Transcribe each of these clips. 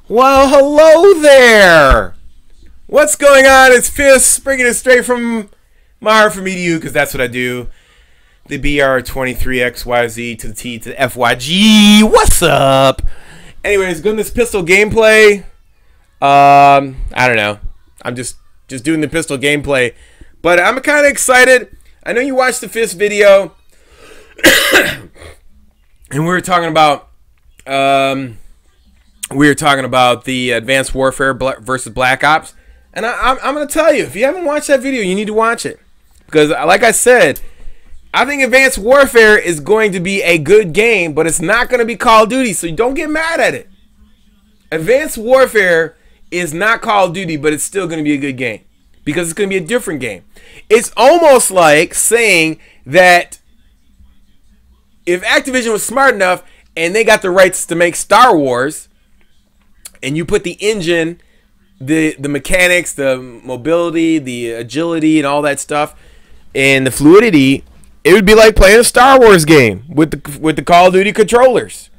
Well, hello there! What's going on? It's Fist, bringing it straight from my heart for me to you, because that's what I do. The BR23XYZ to the T to the FYG. What's up? Anyways, going to this pistol gameplay. I don't know. I'm just doing the pistol gameplay. But I'm kind of excited. I know you watched the Fist video. And we were talking about the Advanced Warfare versus Black Ops. And I'm going to tell you, if you haven't watched that video, you need to watch it. Because, like I said, I think Advanced Warfare is going to be a good game, but it's not going to be Call of Duty, so don't get mad at it. Advanced Warfare is not Call of Duty, but it's still going to be a good game. Because it's going to be a different game. It's almost like saying that if Activision was smart enough and they got the rights to make Star Wars, and you put the engine, the mechanics, the mobility, the agility, and all that stuff, and the fluidity, it would be like playing a Star Wars game with the Call of Duty controllers.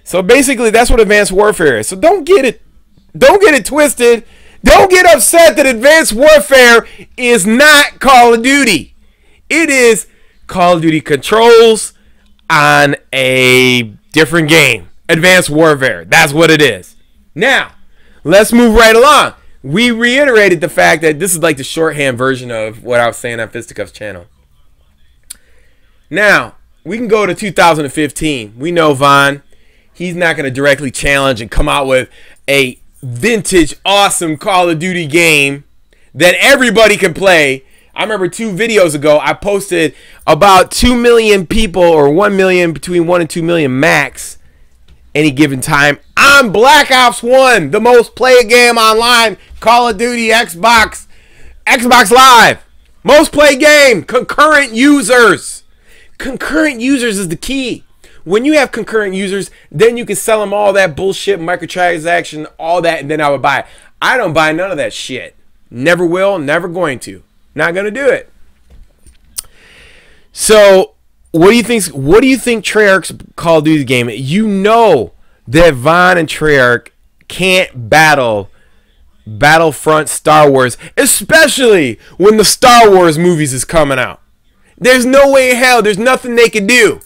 So basically, that's what Advanced Warfare is. So don't get it twisted. Don't get upset that Advanced Warfare is not Call of Duty. It is Call of Duty controls on a different game. Advanced Warfare. That's what it is. Now, let's move right along. We reiterated the fact that this is like the shorthand version of what I was saying on Fisticuff's channel. Now, we can go to 2015. We know Vaughn. He's not going to directly challenge and come out with a vintage, awesome Call of Duty game that everybody can play. I remember 2 videos ago, I posted about 2 million people, or 1 million, between 1 and 2 million max, any given time, on Black Ops 1, the most played game online, Call of Duty, Xbox Live. Most played game, concurrent users. Concurrent users is the key. When you have concurrent users, then you can sell them all that bullshit, microtransaction, all that, and then I would buy it. I don't buy none of that shit. Never will, never going to. Not going to do it. So, what do you think Treyarch's Call of Duty game? You know that Vaughn and Treyarch can't battle Battlefront Star Wars, especially when the Star Wars movies is coming out. There's no way in hell, there's nothing they can do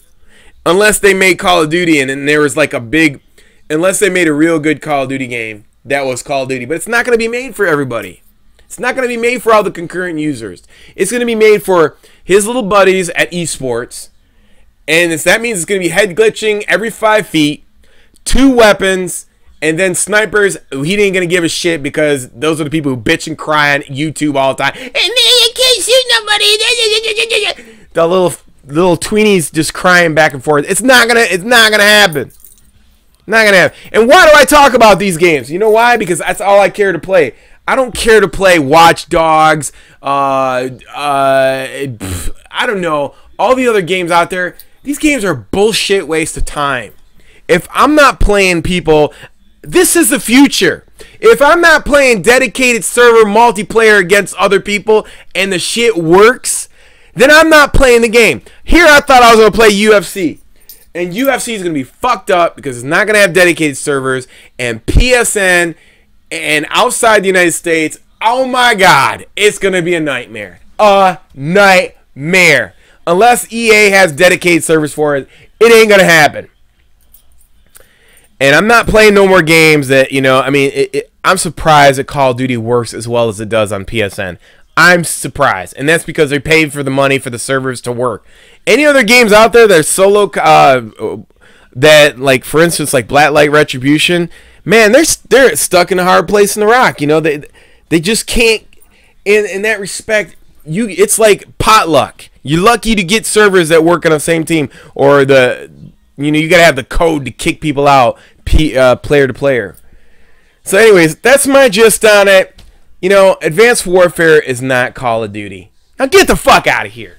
unless they made Call of Duty and there was like unless they made a real good Call of Duty game that was Call of Duty. But it's not going to be made for everybody. It's not going to be made for all the concurrent users. It's going to be made for his little buddies at esports. And that means it's going to be head glitching every 5 feet, 2 weapons, and then snipers. He ain't going to give a shit because those are the people who bitch and cry on YouTube all the time. And you can't shoot nobody. The little tweenies just crying back and forth. It's not gonna happen. Not gonna happen. And why do I talk about these games? You know why? Because that's all I care to play. I don't care to play Watch Dogs. I don't know, all the other games out there. These games are bullshit waste of time. If I'm not playing people, this is the future. If I'm not playing dedicated server multiplayer against other people and the shit works, then I'm not playing the game. Here I thought I was going to play UFC. And UFC is going to be fucked up because it's not going to have dedicated servers. And PSN and outside the United States, oh my God, it's going to be a nightmare. A nightmare. Unless EA has dedicated servers for it, it ain't going to happen. And I'm not playing no more games that, you know, I mean, I'm surprised that Call of Duty works as well as it does on PSN. I'm surprised. And that's because they paid for the money for the servers to work. Any other games out there that are solo, that, like, for instance, like Blacklight Retribution, man, they're stuck in a hard place in the rock. You know, they just can't, in that respect, it's like potluck. You're lucky to get servers that work on the same team, or you gotta have the code to kick people out, player to player. So anyways, that's my gist on it. You know, Advanced Warfare is not Call of Duty. Now get the fuck out of here.